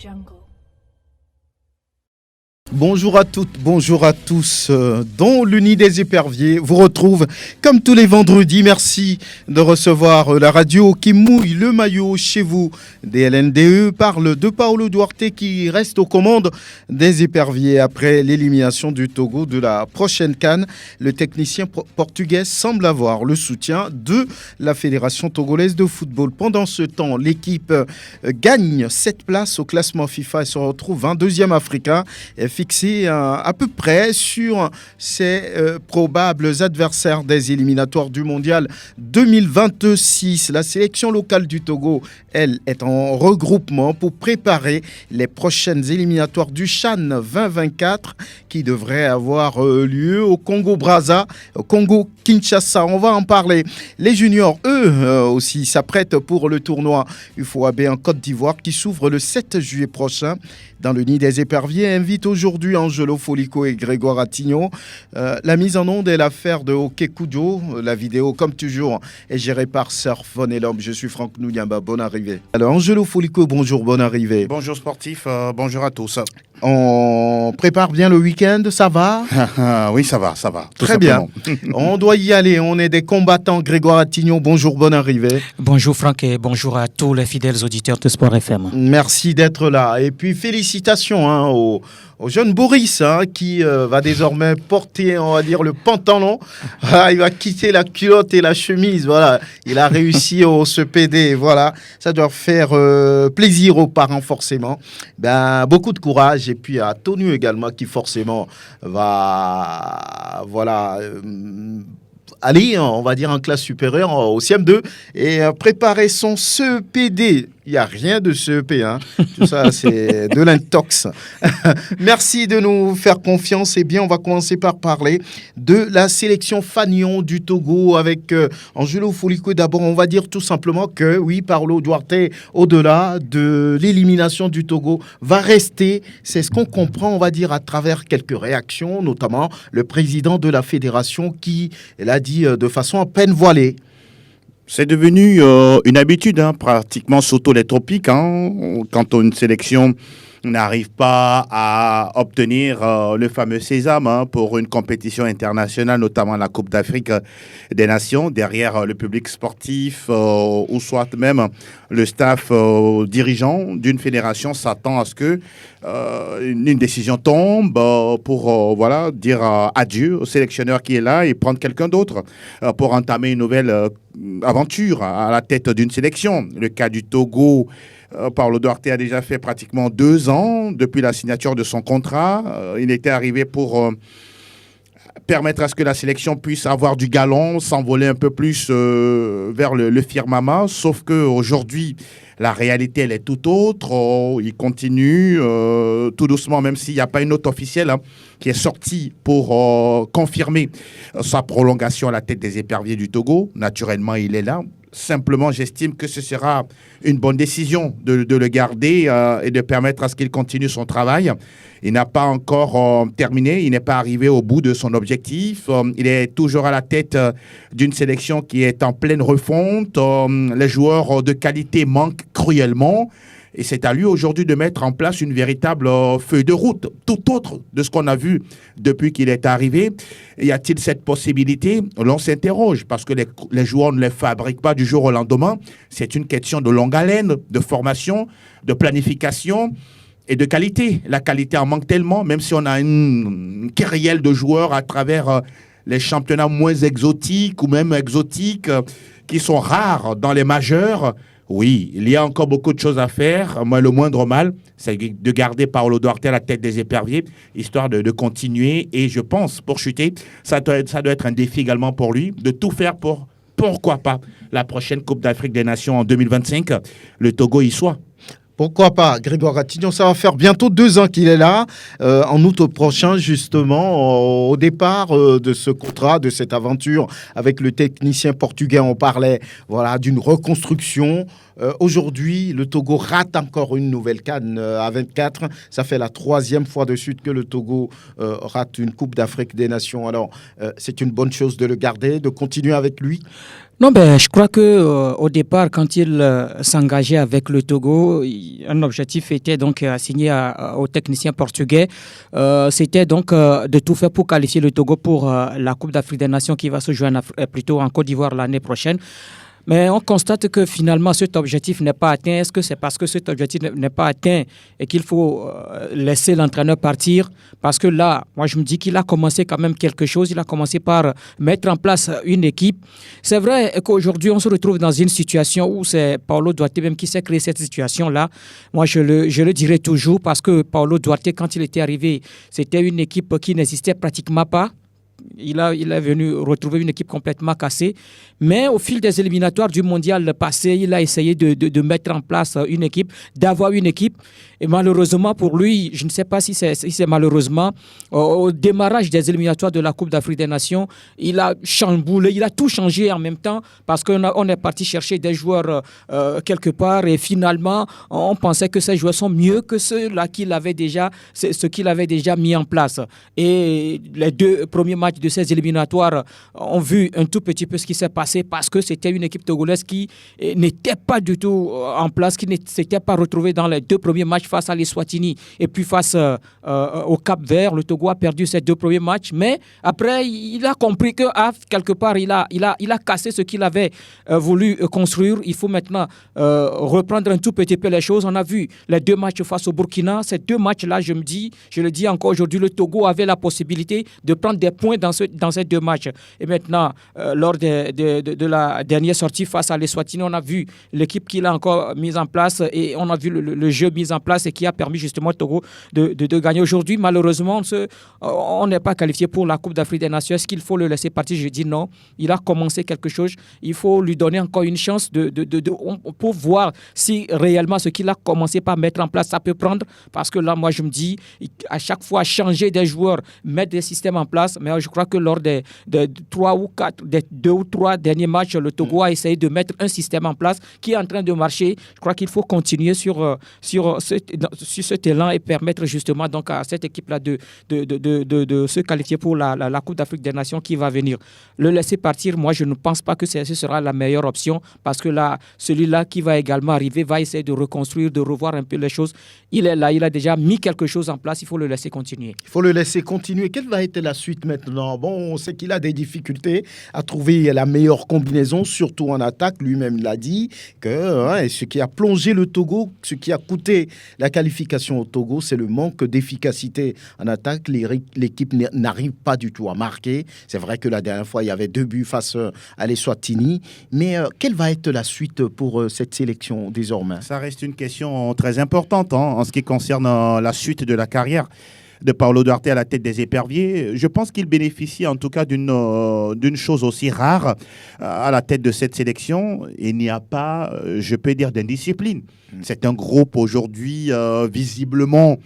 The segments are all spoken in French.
Jungle. Bonjour à toutes, bonjour à tous, dont le nid des éperviers vous retrouve comme tous les vendredis. Merci de recevoir la radio qui mouille le maillot chez vous. DLNDE parle de Paulo Duarte qui reste aux commandes des éperviers après l'élimination du Togo de la prochaine CAN. Le technicien portugais semble avoir le soutien de la Fédération togolaise de football. Pendant ce temps, l'équipe gagne 7 places au classement FIFA et se retrouve 22e africain. Fixé à peu près sur ses probables adversaires des éliminatoires du mondial 2026. La sélection locale du Togo, elle, est en regroupement pour préparer les prochaines éliminatoires du CHAN 2024 qui devraient avoir lieu au Congo-Brazza, au Congo-Kinshasa. On va en parler. Les juniors, eux aussi, s'apprêtent pour le tournoi UFOAB en Côte d'Ivoire qui s'ouvre le 7 juillet prochain. Dans le nid des éperviers, invite aujourd'hui Angelo Folico et Grégoire Attignon. La mise en onde est l'affaire de Hockey Kujo. La vidéo, comme toujours, est gérée par Surf Von Elom. Je suis Franck Nouyamba. Bonne arrivée. Alors, Angelo Folico, bonjour, bonne arrivée. Bonjour sportif, bonjour à tous. On prépare bien le week-end, ça va? Oui, ça va. Très bien. On doit y aller, on est des combattants. Grégoire Attignon, bonjour, bonne arrivée. Bonjour Franck et bonjour à tous les fidèles auditeurs de Sport FM. Merci d'être là. Et puis félicitations au jeune Boris qui va désormais porter, on va dire, le pantalon. Il va quitter la culotte et la chemise. Voilà, il a réussi au CPD. Voilà, ça doit faire plaisir aux parents forcément. Beaucoup de courage. Et puis à Tonu également qui forcément va aller, on va dire, en classe supérieure, au CM2 et préparer son CEPD. Il n'y a rien de CEP, tout ça c'est de l'intox. Merci de nous faire confiance. Eh bien, on va commencer par parler de la sélection Fanion du Togo avec Angelo Folico. D'abord, on va dire tout simplement que oui, Paulo Duarte, au-delà de l'élimination du Togo, va rester. C'est ce qu'on comprend, on va dire, à travers quelques réactions, notamment le président de la fédération qui l'a dit de façon à peine voilée. C'est devenu une habitude, pratiquement surtout les tropiques, quand une sélection n'arrive pas à obtenir le fameux sésame pour une compétition internationale, notamment la Coupe d'Afrique des Nations, derrière le public sportif ou soit même le staff dirigeant d'une fédération s'attend à ce que une décision tombe pour dire adieu au sélectionneur qui est là et prendre quelqu'un d'autre pour entamer une nouvelle aventure à la tête d'une sélection. Le cas du Togo, Paulo Duarte a déjà fait pratiquement 2 ans depuis la signature de son contrat. Il était arrivé pour permettre à ce que la sélection puisse avoir du galon, s'envoler un peu plus vers le firmament. Sauf qu'aujourd'hui, la réalité, elle est tout autre. Il continue tout doucement, même s'il n'y a pas une note officielle qui est sortie pour confirmer sa prolongation à la tête des éperviers du Togo. Naturellement, il est là. Simplement, j'estime que ce sera une bonne décision de le garder et de permettre à ce qu'il continue son travail. Il n'a pas encore terminé, il n'est pas arrivé au bout de son objectif. Il est toujours à la tête d'une sélection qui est en pleine refonte. Les joueurs de qualité manquent cruellement. Et c'est à lui aujourd'hui de mettre en place une véritable feuille de route, tout autre de ce qu'on a vu depuis qu'il est arrivé. Y a-t-il cette possibilité? L'on s'interroge parce que les joueurs ne les fabriquent pas du jour au lendemain. C'est une question de longue haleine, de formation, de planification et de qualité. La qualité en manque tellement, même si on a une kyrielle de joueurs à travers les championnats moins exotiques ou même exotiques qui sont rares dans les majeurs. Oui, il y a encore beaucoup de choses à faire. Moi, le moindre mal, c'est de garder Paulo Duarte à la tête des éperviers, histoire de continuer. Et je pense, pour chuter, ça doit être un défi également pour lui, de tout faire pour, pourquoi pas, la prochaine Coupe d'Afrique des Nations en 2025, le Togo y soit. Pourquoi pas, Grégoire Attignon, ça va faire bientôt 2 ans qu'il est là, en août prochain justement, au départ de ce contrat, de cette aventure avec le technicien portugais, on parlait d'une reconstruction. Aujourd'hui, le Togo rate encore une nouvelle CAN à 24. Ça fait la 3e fois de suite que le Togo rate une Coupe d'Afrique des Nations. Alors, c'est une bonne chose de le garder, de continuer avec lui. Non, ben, je crois que au départ, quand il s'engageait avec le Togo, un objectif était donc assigné aux techniciens portugais. C'était donc de tout faire pour qualifier le Togo pour la Coupe d'Afrique des Nations qui va se jouer plutôt en Côte d'Ivoire l'année prochaine. Mais on constate que finalement cet objectif n'est pas atteint. Est-ce que c'est parce que cet objectif n'est pas atteint et qu'il faut laisser l'entraîneur partir? Parce que là, moi je me dis qu'il a commencé quand même quelque chose. Il a commencé par mettre en place une équipe. C'est vrai qu'aujourd'hui on se retrouve dans une situation où c'est Paulo Duarte même qui s'est créé cette situation-là. Moi je le dirai toujours parce que Paulo Duarte, quand il était arrivé, c'était une équipe qui n'existait pratiquement pas. Il est venu retrouver une équipe complètement cassée. Mais au fil des éliminatoires du mondial passé, il a essayé de mettre en place une équipe, d'avoir une équipe. Et malheureusement pour lui, je ne sais pas si c'est malheureusement, au démarrage des éliminatoires de la Coupe d'Afrique des Nations, il a chamboulé, il a tout changé en même temps parce qu'on est parti chercher des joueurs quelque part et finalement, on pensait que ces joueurs sont mieux que ceux-là ce qu'il avait déjà mis en place. Et les deux premiers matchs de ces éliminatoires ont vu un tout petit peu ce qui s'est passé parce que c'était une équipe togolaise qui n'était pas du tout en place, qui ne s'était pas retrouvée dans les deux premiers matchs face à l'Eswatini et puis face au Cap-Vert. Le Togo a perdu ces deux premiers matchs, mais après, il a compris que quelque part, il a cassé ce qu'il avait voulu construire. Il faut maintenant reprendre un tout petit peu les choses. On a vu les deux matchs face au Burkina. Ces deux matchs-là, je le dis encore aujourd'hui, le Togo avait la possibilité de prendre des points dans ces deux matchs. Et maintenant, lors de la dernière sortie face à l'Eswatini, on a vu l'équipe qu'il a encore mise en place et on a vu le jeu mis en place et qui a permis justement au Togo de gagner. Aujourd'hui, malheureusement, on n'est pas qualifié pour la Coupe d'Afrique des Nations. Est-ce qu'il faut le laisser partir? Je dis non. Il a commencé quelque chose. Il faut lui donner encore une chance pour voir si réellement ce qu'il a commencé par mettre en place, ça peut prendre. Parce que là, moi, je me dis, à chaque fois, changer des joueurs, mettre des systèmes en place. Mais je crois que lors des 2 ou 3 derniers matchs, le Togo a essayé de mettre un système en place qui est en train de marcher. Je crois qu'il faut continuer sur cet élan et permettre justement donc à cette équipe-là de se qualifier pour la Coupe d'Afrique des Nations qui va venir. Le laisser partir, moi, je ne pense pas que ce sera la meilleure option parce que là, celui-là qui va également arriver va essayer de reconstruire, de revoir un peu les choses. Il est là, il a déjà mis quelque chose en place, il faut le laisser continuer. Il faut le laisser continuer. Quelle va être la suite maintenant? Bon, on sait qu'il a des difficultés à trouver la meilleure combinaison, surtout en attaque. Lui-même l'a dit que ce qui a plongé le Togo, ce qui a coûté la qualification au Togo, c'est le manque d'efficacité en attaque. L'équipe n'arrive pas du tout à marquer. C'est vrai que la dernière fois, il y avait 2 buts face à l'Eswatini. Mais quelle va être la suite pour cette sélection désormais? Ça reste une question très importante en ce qui concerne la suite de la carrière de Paulo Duarte à la tête des éperviers. Je pense qu'il bénéficie en tout cas d'une chose aussi rare à la tête de cette sélection. Il n'y a pas, je peux dire, d'indiscipline. C'est un groupe aujourd'hui visiblement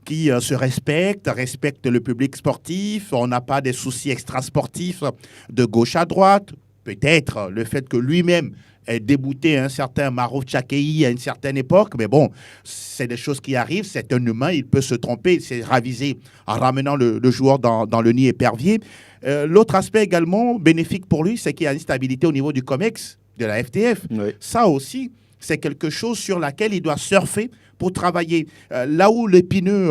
qui se respecte le public sportif. On n'a pas des soucis extrasportifs de gauche à droite. Peut-être le fait que lui-même ait débouté un certain Maro Tchakei à une certaine époque, mais bon, c'est des choses qui arrivent, c'est un humain, il peut se tromper, il s'est ravisé en ramenant le joueur dans le nid épervier. L'autre aspect également bénéfique pour lui, c'est qu'il y a une stabilité au niveau du COMEX, de la FTF. Oui. Ça aussi, c'est quelque chose sur laquelle il doit surfer pour travailler. Là où l'épineux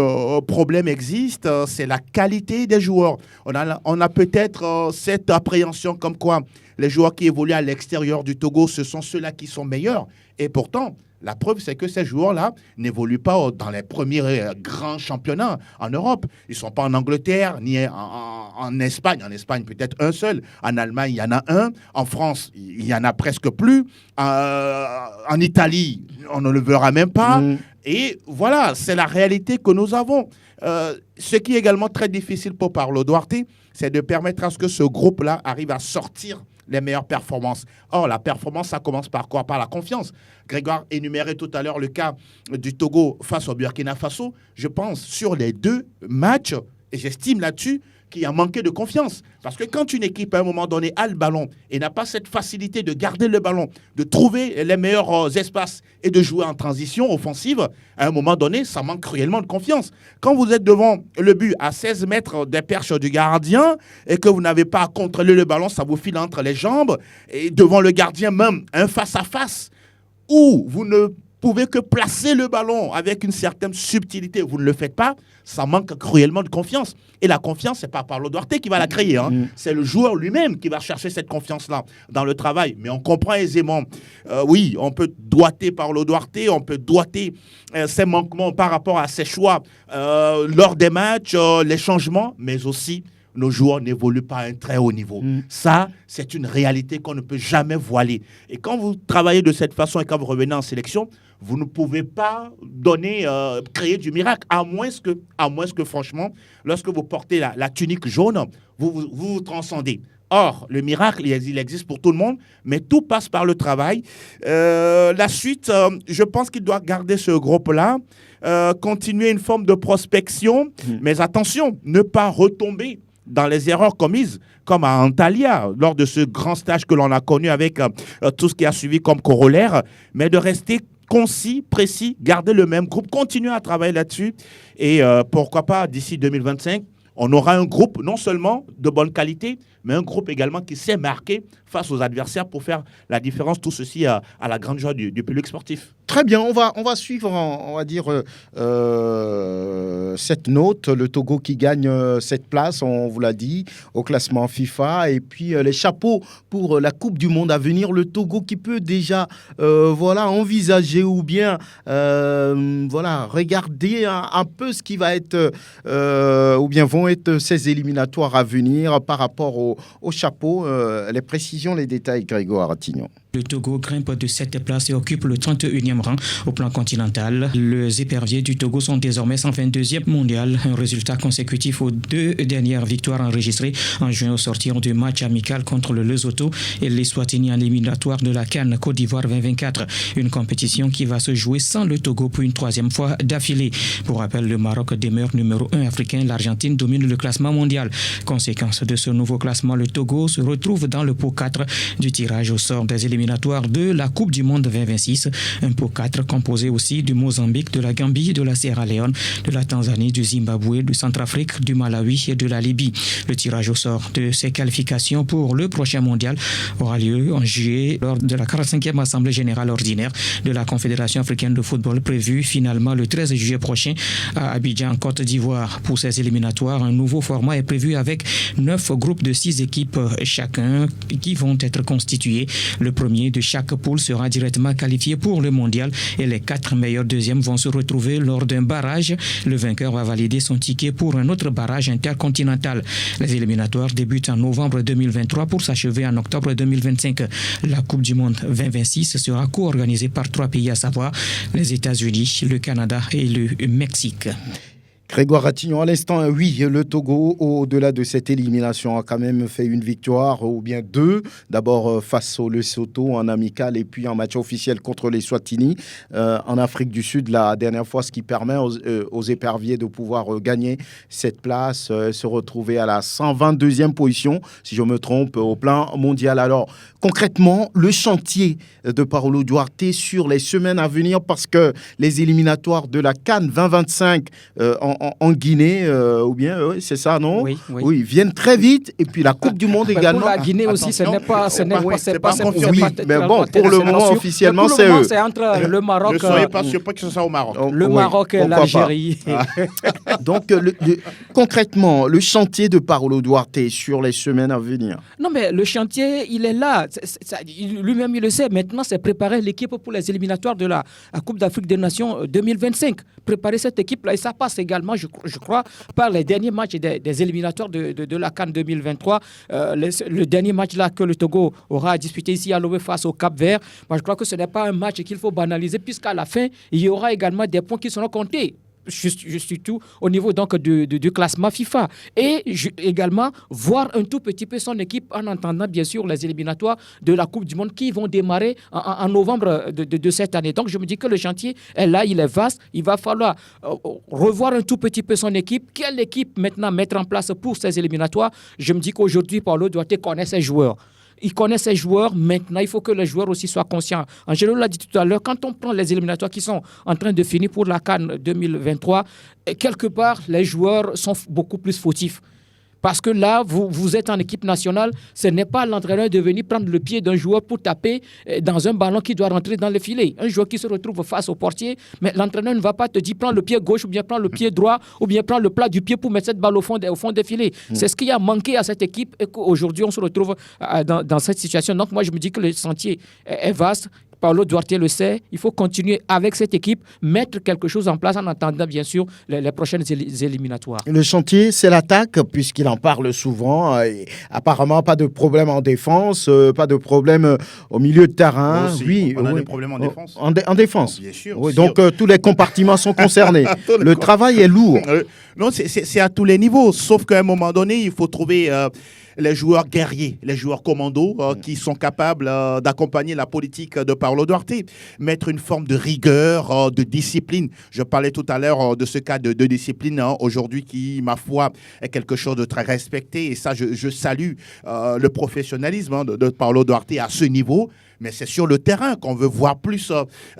problème existe, c'est la qualité des joueurs. On a peut-être cette appréhension comme quoi les joueurs qui évoluent à l'extérieur du Togo, ce sont ceux-là qui sont meilleurs. Et pourtant, la preuve, c'est que ces joueurs-là n'évoluent pas dans les premiers grands championnats en Europe. Ils ne sont pas en Angleterre, ni en Espagne. En Espagne, peut-être un seul. En Allemagne, il y en a un. En France, il n'y en a presque plus. En Italie, on ne le verra même pas. Et voilà, c'est la réalité que nous avons. Ce qui est également très difficile pour Paulo Duarte, c'est de permettre à ce que ce groupe-là arrive à sortir les meilleures performances. Or, la performance, ça commence par quoi? Par la confiance. Grégoire énumérait tout à l'heure le cas du Togo face au Burkina Faso. Je pense, sur les 2 matchs, et j'estime là-dessus qui a manqué de confiance. Parce que quand une équipe, à un moment donné, a le ballon et n'a pas cette facilité de garder le ballon, de trouver les meilleurs espaces et de jouer en transition offensive, à un moment donné, ça manque cruellement de confiance. Quand vous êtes devant le but à 16 mètres des perches du gardien et que vous n'avez pas à contrôler le ballon, ça vous file entre les jambes, et devant le gardien même, un face-à-face, où vous ne pouvez que placer le ballon avec une certaine subtilité, vous ne le faites pas, ça manque cruellement de confiance. Et la confiance, ce n'est pas Paulo Duarte qui va la créer, c'est le joueur lui-même qui va chercher cette confiance-là dans le travail. Mais on comprend aisément, oui, on peut doiter Paulo Duarte, on peut doiter ses manquements par rapport à ses choix lors des matchs, les changements, mais aussi nos joueurs n'évoluent pas à un très haut niveau. Ça, c'est une réalité qu'on ne peut jamais voiler. Et quand vous travaillez de cette façon et quand vous revenez en sélection, vous ne pouvez pas créer du miracle, à moins que franchement, lorsque vous portez la tunique jaune, vous transcendez. Or, le miracle, il existe pour tout le monde, mais tout passe par le travail. La suite, je pense qu'il doit garder ce groupe-là, continuer une forme de prospection, mais attention, ne pas retomber dans les erreurs commises, comme à Antalya, lors de ce grand stage que l'on a connu avec tout ce qui a suivi comme corollaire, mais de rester concis, précis, garder le même groupe, continuer à travailler là-dessus, et pourquoi pas, d'ici 2025, on aura un groupe non seulement de bonne qualité, mais un groupe également qui sait marquer face aux adversaires pour faire la différence, tout ceci à la grande joie du public sportif. Très bien, on va suivre, on va dire, cette note. Le Togo qui gagne cette place, on vous l'a dit, au classement FIFA. Et puis les chapeaux pour la Coupe du Monde à venir. Le Togo qui peut déjà envisager ou bien regarder un peu ce qui va être, ou bien vont être ces éliminatoires à venir par rapport au chapeau. Les précisions, les détails, Grégoire Ratignon. Le Togo grimpe de 7 places et occupe le 31e rang au plan continental. Les éperviers du Togo sont désormais 122e mondial, un résultat consécutif aux 2 dernières victoires enregistrées en juin au sortir du match amical contre le Lesotho et l'Eswatini en éliminatoire de la CAN Côte d'Ivoire 2024. Une compétition qui va se jouer sans le Togo pour une 3e fois d'affilée. Pour rappel, le Maroc demeure numéro 1 africain, l'Argentine domine le classement mondial. Conséquence de ce nouveau classement, le Togo se retrouve dans le pot 4 du tirage au sort des éliminatoire de la Coupe du Monde 2026. Un pot 4 composé aussi du Mozambique, de la Gambie, de la Sierra Leone, de la Tanzanie, du Zimbabwe, du Centrafrique, du Malawi et de la Libye. Le tirage au sort de ces qualifications pour le prochain mondial aura lieu en juillet lors de la 45e Assemblée générale ordinaire de la Confédération africaine de football prévue finalement le 13 juillet prochain à Abidjan, Côte d'Ivoire. Pour ces éliminatoires, un nouveau format est prévu avec 9 groupes de 6 équipes chacun qui vont être constitués. Le premier de chaque poule sera directement qualifié pour le mondial et les 4 meilleurs deuxièmes vont se retrouver lors d'un barrage. Le vainqueur va valider son ticket pour un autre barrage intercontinental. Les éliminatoires débutent en novembre 2023 pour s'achever en octobre 2025. La Coupe du Monde 2026 sera co-organisée par 3 pays, à savoir les États-Unis, le Canada et le Mexique. Grégoire Ratignon, à l'instant, oui, le Togo, au-delà de cette élimination, a quand même fait une victoire, ou bien 2. D'abord face au Lesotho en amical et puis en match officiel contre les Swatini en Afrique du Sud, la dernière fois, ce qui permet aux éperviers de pouvoir gagner cette place, se retrouver à la 122e position, si je me trompe, au plan mondial. Alors, concrètement, le chantier de Paulo Duarte sur les semaines à venir, parce que les éliminatoires de la CAN 2025 en Guinée, ou bien, c'est ça, non? Oui, viennent très vite. Et puis la Coupe du Monde également. Pour la Guinée aussi, ce n'est pas confirmé. Mais bon, pour le moment, officiellement, c'est eux. C'est entre le Maroc. Ne soyez pas surpris que ce soit au Maroc. Le Maroc et l'Algérie. Donc, concrètement, le chantier de Paulo Duarte sur les semaines à venir. Non, mais le chantier, il est là. Lui-même, il le sait. Maintenant, c'est préparer l'équipe pour les éliminatoires de la Coupe d'Afrique des Nations 2025. Préparer cette équipe-là. Et ça passe également, je crois, par les derniers matchs des éliminatoires de la CAN 2023. Le dernier match là que le Togo aura disputé ici à Lomé face au Cap-Vert. Moi, je crois que ce n'est pas un match qu'il faut banaliser, puisqu'à la fin, il y aura également des points qui seront comptés. surtout au niveau donc du classement FIFA. Et également voir un tout petit peu son équipe en entendant bien sûr les éliminatoires de la Coupe du Monde qui vont démarrer en novembre de cette année. Donc je me dis que le chantier est là, il est vaste. Il va falloir revoir un tout petit peu son équipe. Quelle équipe maintenant mettre en place pour ces éliminatoires? Je me dis qu'aujourd'hui, Paulo Duarte connaît ses joueurs. Il connaît ses joueurs. Maintenant, il faut que les joueurs aussi soient conscients. Angelo l'a dit tout à l'heure, quand on prend les éliminatoires qui sont en train de finir pour la CAN 2023, quelque part, les joueurs sont beaucoup plus fautifs. Parce que là, vous êtes en équipe nationale, ce n'est pas l'entraîneur de venir prendre le pied d'un joueur pour taper dans un ballon qui doit rentrer dans le filet. Un joueur qui se retrouve face au portier, mais l'entraîneur ne va pas te dire prends le pied gauche ou bien prends le pied droit ou bien prends le plat du pied pour mettre cette balle au fond des filets. C'est ce qui a manqué à cette équipe et qu'aujourd'hui on se retrouve dans cette situation. Donc moi je me dis que le sentier est vaste. Paulo Duarte le sait, il faut continuer avec cette équipe, mettre quelque chose en place en attendant bien sûr les prochaines éliminatoires. Le chantier, c'est l'attaque, puisqu'il en parle souvent. Et apparemment, pas de problème en défense, pas de problème au milieu de terrain. Oui, on a des problèmes en défense. En défense. Bien sûr. Oui, donc tous les compartiments sont concernés. Le travail est lourd. Non, c'est à tous les niveaux, sauf qu'à un moment donné, il faut trouver les joueurs guerriers, les joueurs commandos qui sont capables d'accompagner la politique de Paulo Duarte, mettre une forme de rigueur, de discipline. Je parlais tout à l'heure de ce cas de discipline aujourd'hui qui, ma foi, est quelque chose de très respecté. Et ça, je salue le professionnalisme de Paulo Duarte à ce niveau. Mais c'est sur le terrain qu'on veut voir plus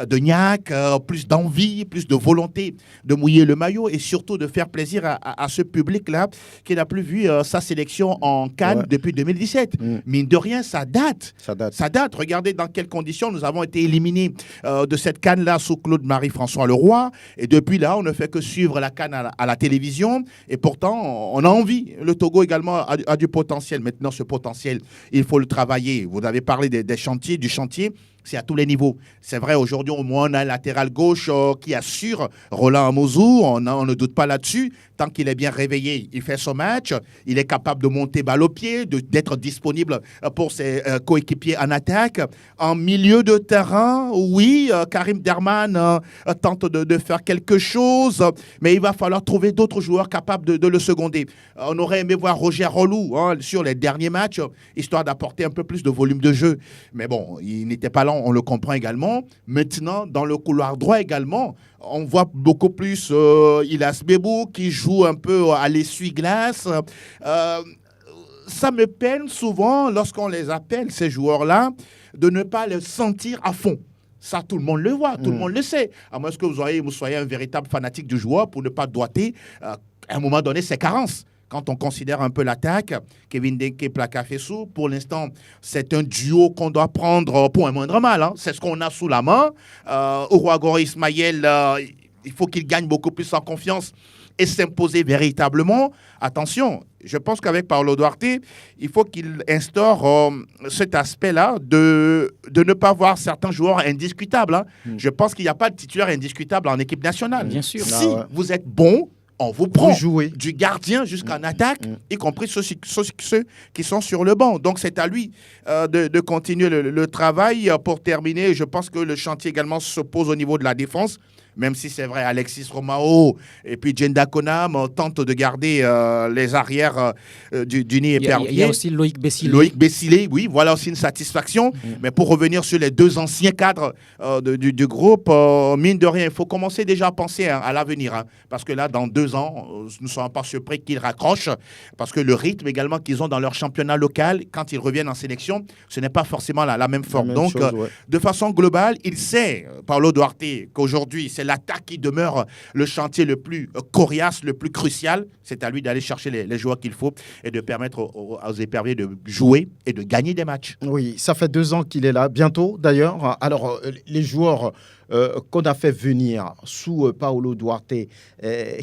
de niaque, plus d'envie, plus de volonté de mouiller le maillot et surtout de faire plaisir à ce public-là qui n'a plus vu sa sélection en CAN depuis 2017. Mine de rien, ça date. Ça date. Regardez dans quelles conditions nous avons été éliminés de cette CAN-là sous Claude-Marie-François Leroy. Et depuis là, on ne fait que suivre la CAN à la télévision. Et pourtant, on a envie. Le Togo également a du potentiel. Maintenant, ce potentiel, il faut le travailler. Vous avez parlé des chantiers, du chantier, c'est à tous les niveaux. C'est vrai, aujourd'hui, au moins, on a un latéral gauche qui assure, Roland Amozou, on ne doute pas là-dessus. Tant qu'il est bien réveillé, il fait son match, il est capable de monter balle au pied, d'être disponible pour ses coéquipiers en attaque. En milieu de terrain, oui, Karim Derman tente de faire quelque chose, mais il va falloir trouver d'autres joueurs capables de le seconder. On aurait aimé voir Roger Rolou sur les derniers matchs, histoire d'apporter un peu plus de volume de jeu. Mais bon, il n'était pas là, on le comprend également. Maintenant, dans le couloir droit également, on voit beaucoup plus Ilas Bebou qui joue un peu à l'essuie-glace. Ça me peine souvent, lorsqu'on les appelle, ces joueurs-là, de ne pas les sentir à fond. Ça, tout le monde le voit, tout le monde le sait. À moins que vous soyez un véritable fanatique du joueur pour ne pas doiter, à un moment donné, ses carences. Quand on considère un peu l'attaque, Kevin Denke, Plaka Fessou, pour l'instant, c'est un duo qu'on doit prendre pour un moindre mal. C'est ce qu'on a sous la main. Ourouagor Ismaël, il faut qu'il gagne beaucoup plus en confiance et s'imposer véritablement. Attention, je pense qu'avec Paulo Duarte, il faut qu'il instaure cet aspect-là de ne pas voir certains joueurs indiscutables. Je pense qu'il n'y a pas de titulaire indiscutable en équipe nationale. Bien sûr. Si vous êtes bon, on vous prend du gardien jusqu'en attaque, y compris ceux qui sont sur le banc. Donc, c'est à lui de continuer le travail. Pour terminer, je pense que le chantier également se pose au niveau de la défense. Même si c'est vrai, Alexis Romao et puis Djenda Konam tentent de garder les arrières d'Uni et Pervier. Il y a aussi Loïc Bessilé. Loïc Bessilé, oui, voilà aussi une satisfaction. Mais pour revenir sur les deux anciens cadres du groupe, mine de rien, il faut commencer déjà à penser à l'avenir. Parce que là, dans 2 ans, nous ne serons pas surpris qu'ils raccrochent. Parce que le rythme également qu'ils ont dans leur championnat local, quand ils reviennent en sélection, ce n'est pas forcément la même forme. Donc, de façon globale, il sait, Paulo Duarte, qu'aujourd'hui, c'est l'attaque qui demeure le chantier le plus coriace, le plus crucial. C'est à lui d'aller chercher les joueurs qu'il faut et de permettre aux éperviers de jouer et de gagner des matchs. Oui, ça fait 2 ans qu'il est là, bientôt d'ailleurs. Alors, les joueurs qu'on a fait venir sous Paulo Duarte,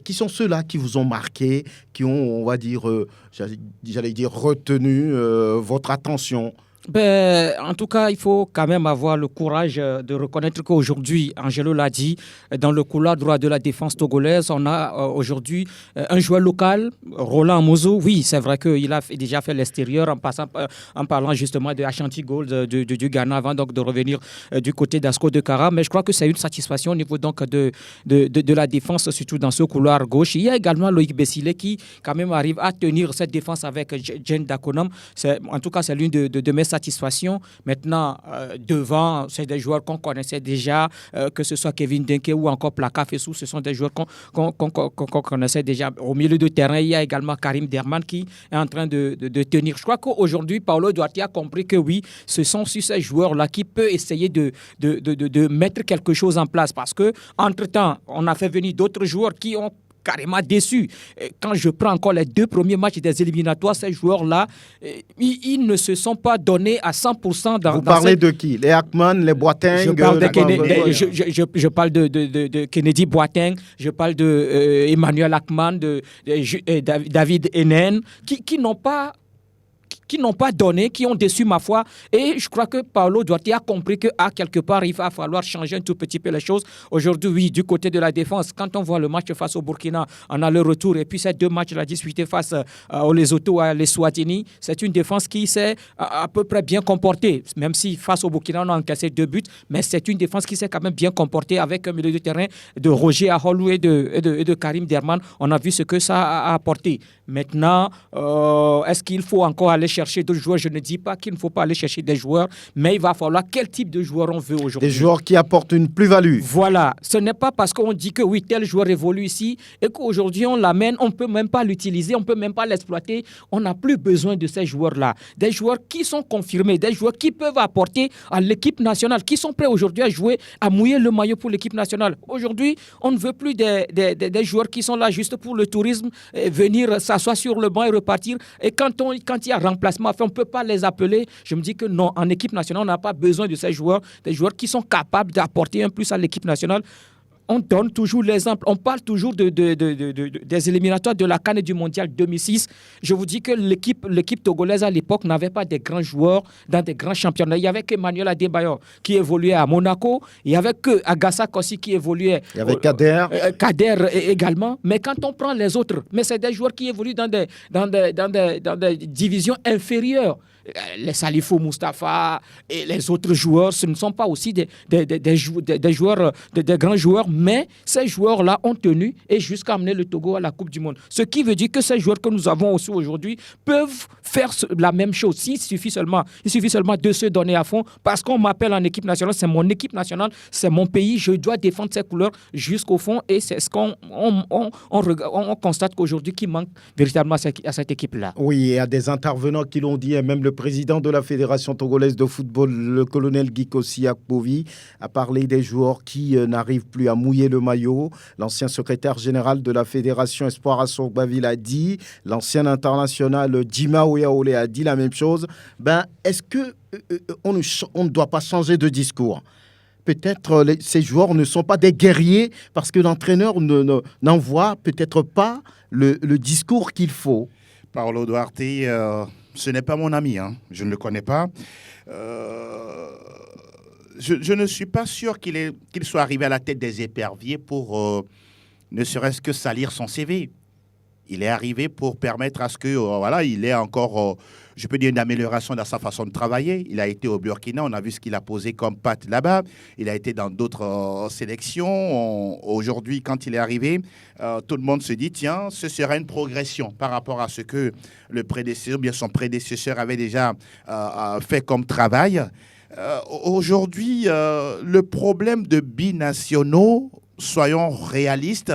qui sont ceux-là qui vous ont marqué, qui ont, on va dire, j'allais dire, retenu votre attention? En tout cas, il faut quand même avoir le courage de reconnaître qu'aujourd'hui, Angelo l'a dit, dans le couloir droit de la défense togolaise, on a aujourd'hui un joueur local, Roland Mozo. Oui, c'est vrai qu'il a déjà fait l'extérieur en parlant justement de Ashanti Gold du Ghana avant donc de revenir du côté d'Asco de Kara. Mais je crois que c'est une satisfaction au niveau donc de la défense, surtout dans ce couloir gauche. Il y a également Loïc Bessile qui quand même arrive à tenir cette défense avec Jen Dakonam. En tout cas, c'est l'une de mes satisfaction. Maintenant, devant, c'est des joueurs qu'on connaissait déjà, que ce soit Kevin Denke ou encore Plaka Fessou, ce sont des joueurs qu'on connaissait déjà. Au milieu de terrain, il y a également Karim Derman qui est en train de tenir. Je crois qu'aujourd'hui, Paolo Duarte a compris que oui, ce sont sur ces joueurs-là qui peuvent essayer de mettre quelque chose en place parce que entre-temps, on a fait venir d'autres joueurs qui ont carrément déçu. Quand je prends encore les 2 premiers matchs des éliminatoires, ces joueurs-là, ils ne se sont pas donnés à 100% Vous parlez de qui? Les Hackman, les Boateng? Je parle de Kennedy Boateng, je parle de Emmanuel Hackman, de David Enen, qui n'ont pas donné, qui ont déçu ma foi. Et je crois que Paolo Duarte a compris qu'à quelque part, il va falloir changer un tout petit peu les choses. Aujourd'hui, oui, du côté de la défense, quand on voit le match face au Burkina, on a le retour. Et puis ces 2 matchs, la disputé face au Lesotho, à l'Eswatini, c'est une défense qui s'est à peu près bien comportée. Même si face au Burkina, on a encaissé 2 buts, mais c'est une défense qui s'est quand même bien comportée avec un milieu de terrain de Roger Aholou et de Karim Derman. On a vu ce que ça a apporté. Maintenant, est-ce qu'il faut encore aller chercher d'autres joueurs? Je ne dis pas qu'il ne faut pas aller chercher des joueurs, mais il va falloir quel type de joueur on veut aujourd'hui. Des joueurs qui apportent une plus-value. Voilà. Ce n'est pas parce qu'on dit que oui, tel joueur évolue ici et qu'aujourd'hui on l'amène, on ne peut même pas l'utiliser, on ne peut même pas l'exploiter. On n'a plus besoin de ces joueurs-là. Des joueurs qui sont confirmés, des joueurs qui peuvent apporter à l'équipe nationale, qui sont prêts aujourd'hui à jouer, à mouiller le maillot pour l'équipe nationale. Aujourd'hui, on ne veut plus des joueurs qui sont là juste pour le tourisme, venir s'asseoir sur le banc et repartir. Et quand il y a remplacement, on ne peut pas les appeler. Je me dis que non, en équipe nationale, on n'a pas besoin de ces joueurs, des joueurs qui sont capables d'apporter un plus à l'équipe nationale. On donne toujours l'exemple. On parle toujours des éliminatoires de la CAN et du Mondial 2006. Je vous dis que l'équipe togolaise à l'époque n'avait pas des grands joueurs dans des grands championnats. Il y avait que Emmanuel Adebayor qui évoluait à Monaco. Il y avait que Agassa Kossi qui évoluait. Il y avait Kader. Kader également. Mais quand on prend les autres, mais c'est des joueurs qui évoluent dans des divisions inférieures. Les Salifou Mustafa et les autres joueurs, ce ne sont pas aussi des joueurs, des grands joueurs, mais ces joueurs-là ont tenu et jusqu'à amener le Togo à la Coupe du Monde. Ce qui veut dire que ces joueurs que nous avons aussi aujourd'hui peuvent faire la même chose. Il suffit seulement de se donner à fond parce qu'on m'appelle en équipe nationale, c'est mon équipe nationale, c'est mon pays, je dois défendre ses couleurs jusqu'au fond et c'est ce qu'on constate qu'aujourd'hui qu'il manque véritablement à cette équipe-là. Oui, il y a des intervenants qui l'ont dit, et même le président de la Fédération togolaise de football, le colonel Gikossi Akpovi, a parlé des joueurs qui n'arrivent plus à mouiller le maillot. L'ancien secrétaire général de la Fédération Espoir Assogbaville a dit, l'ancien international Djima Oyaole a dit la même chose. Est-ce qu'on ne doit pas changer de discours? Peut-être ces joueurs ne sont pas des guerriers parce que l'entraîneur n'envoie peut-être pas le discours qu'il faut. Paolo Duarte, ce n'est pas mon ami, hein. Je ne le connais pas. Je ne suis pas sûr qu'il soit arrivé à la tête des éperviers pour ne serait-ce que salir son CV. Il est arrivé pour permettre à ce que, il ait encore, je peux dire, une amélioration dans sa façon de travailler. Il a été au Burkina, on a vu ce qu'il a posé comme patte là-bas. Il a été dans d'autres sélections. Aujourd'hui, quand il est arrivé, tout le monde se dit, tiens, ce sera une progression par rapport à ce que le prédécesseur, bien son prédécesseur avait déjà fait comme travail. Aujourd'hui, le problème de binationaux, soyons réalistes,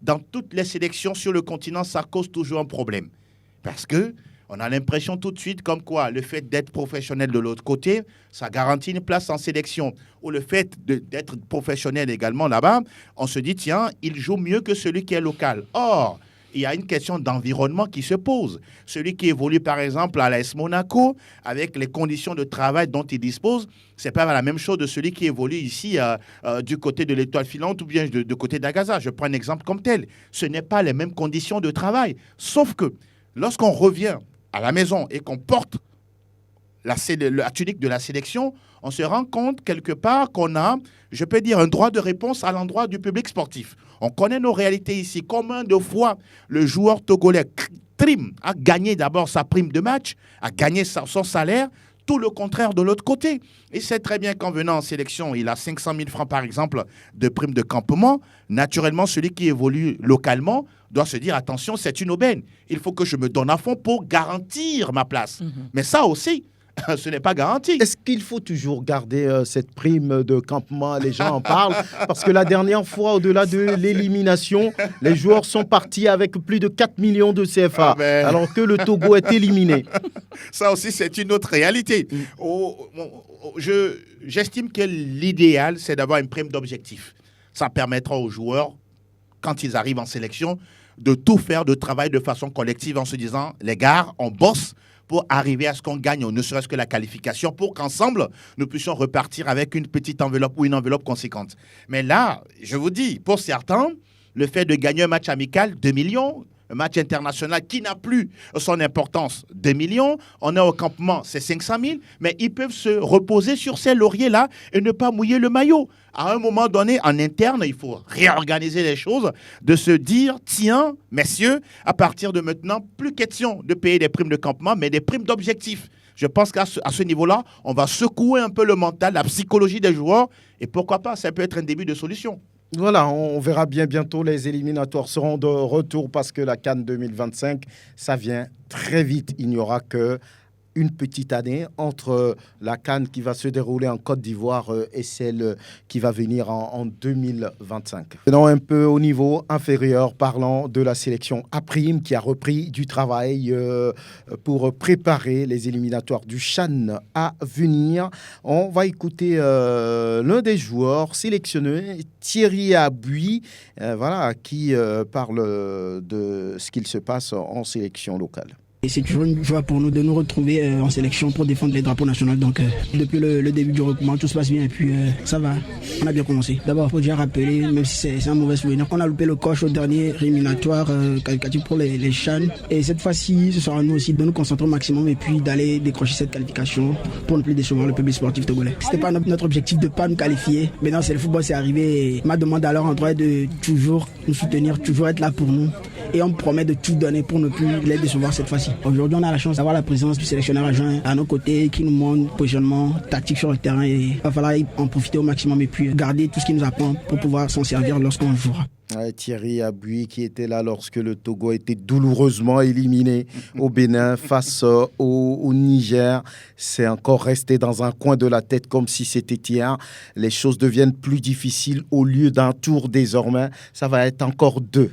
dans toutes les sélections sur le continent, ça cause toujours un problème. Parce qu'on a l'impression tout de suite comme quoi le fait d'être professionnel de l'autre côté, ça garantit une place en sélection. Ou le fait d'être professionnel également là-bas, on se dit, tiens, il joue mieux que celui qui est local. Or, il y a une question d'environnement qui se pose. Celui qui évolue, par exemple, à l'AS Monaco, avec les conditions de travail dont il dispose, ce n'est pas la même chose de celui qui évolue ici du côté de l'Étoile filante ou bien du côté d'Agaza. Je prends un exemple comme tel. Ce n'est pas les mêmes conditions de travail. Sauf que lorsqu'on revient à la maison et qu'on porte la tunique de la sélection, on se rend compte quelque part qu'on a, je peux dire, un droit de réponse à l'endroit du public sportif. On connaît nos réalités ici. Combien de fois le joueur togolais Trim a gagné d'abord sa prime de match, a gagné son salaire, tout le contraire de l'autre côté. Il sait très bien qu'en venant en sélection, il a 500 000 francs par exemple de prime de campement. Naturellement, celui qui évolue localement doit se dire, attention, c'est une aubaine. Il faut que je me donne à fond pour garantir ma place. Mais ça aussi, ce n'est pas garanti. Est-ce qu'il faut toujours garder cette prime de campement? Les gens en parlent parce que la dernière fois, au-delà de l'élimination, les joueurs sont partis avec plus de 4 millions de CFA, alors que le Togo est éliminé. Ça aussi, c'est une autre réalité. J'estime que l'idéal, c'est d'avoir une prime d'objectif. Ça permettra aux joueurs, quand ils arrivent en sélection, de tout faire, de travailler de façon collective en se disant, les gars, on bosse pour arriver à ce qu'on gagne, ne serait-ce que la qualification, pour qu'ensemble, nous puissions repartir avec une petite enveloppe ou une enveloppe conséquente. Mais là, je vous dis, pour certains, le fait de gagner un match amical, 2 millions, un match international qui n'a plus son importance, 2 millions, on est au campement, c'est 500 000, mais ils peuvent se reposer sur ces lauriers-là et ne pas mouiller le maillot. À un moment donné, en interne, il faut réorganiser les choses, de se dire, tiens, messieurs, à partir de maintenant, plus question de payer des primes de campement, mais des primes d'objectifs. Je pense qu'à ce niveau-là, on va secouer un peu le mental, la psychologie des joueurs, et pourquoi pas, ça peut être un début de solution. Voilà, on verra bien bientôt. Les éliminatoires seront de retour parce que la CAN 2025, ça vient très vite. Il n'y aura que une petite année entre la CAN qui va se dérouler en Côte d'Ivoire et celle qui va venir en 2025. Maintenant, un peu au niveau inférieur, parlant de la sélection A-Prime qui a repris du travail pour préparer les éliminatoires du CHAN à venir. On va écouter l'un des joueurs sélectionnés, Thierry Abui, voilà, qui parle de ce qu'il se passe en sélection locale. Et c'est toujours une joie pour nous de nous retrouver en sélection pour défendre les drapeaux nationaux. Donc depuis le début du regroupement, tout se passe bien et puis ça va. On a bien commencé. D'abord, il faut déjà rappeler, même si c'est un mauvais souvenir, qu'on a loupé le coche au dernier éliminatoire qualificatif pour les CHAN. Et cette fois-ci, ce sera à nous aussi de nous concentrer au maximum et puis d'aller décrocher cette qualification pour ne plus décevoir le public sportif togolais. C'était pas notre objectif de ne pas nous qualifier. Maintenant, c'est le football, c'est arrivé. Et ma demande à leur endroit est de toujours nous soutenir, toujours être là pour nous. Et on promet de tout donner pour ne plus les décevoir cette fois-ci. Aujourd'hui, on a la chance d'avoir la présence du sélectionneur adjoint à nos côtés qui nous montre le positionnement tactique sur le terrain et il va falloir en profiter au maximum et puis garder tout ce qui nous apprend pour pouvoir s'en servir lorsqu'on jouera. Thierry Abui qui était là lorsque le Togo a été douloureusement éliminé au Bénin face au Niger. C'est encore resté dans un coin de la tête comme si c'était hier. Les choses deviennent plus difficiles au lieu d'un tour désormais. Ça va être encore 2.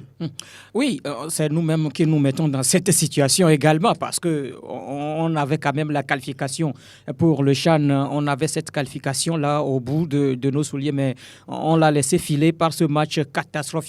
Oui, c'est nous-mêmes qui nous mettons dans cette situation également parce qu'on avait quand même la qualification pour le CHAN. On avait cette qualification-là au bout de nos souliers, mais on l'a laissé filer par ce match catastrophique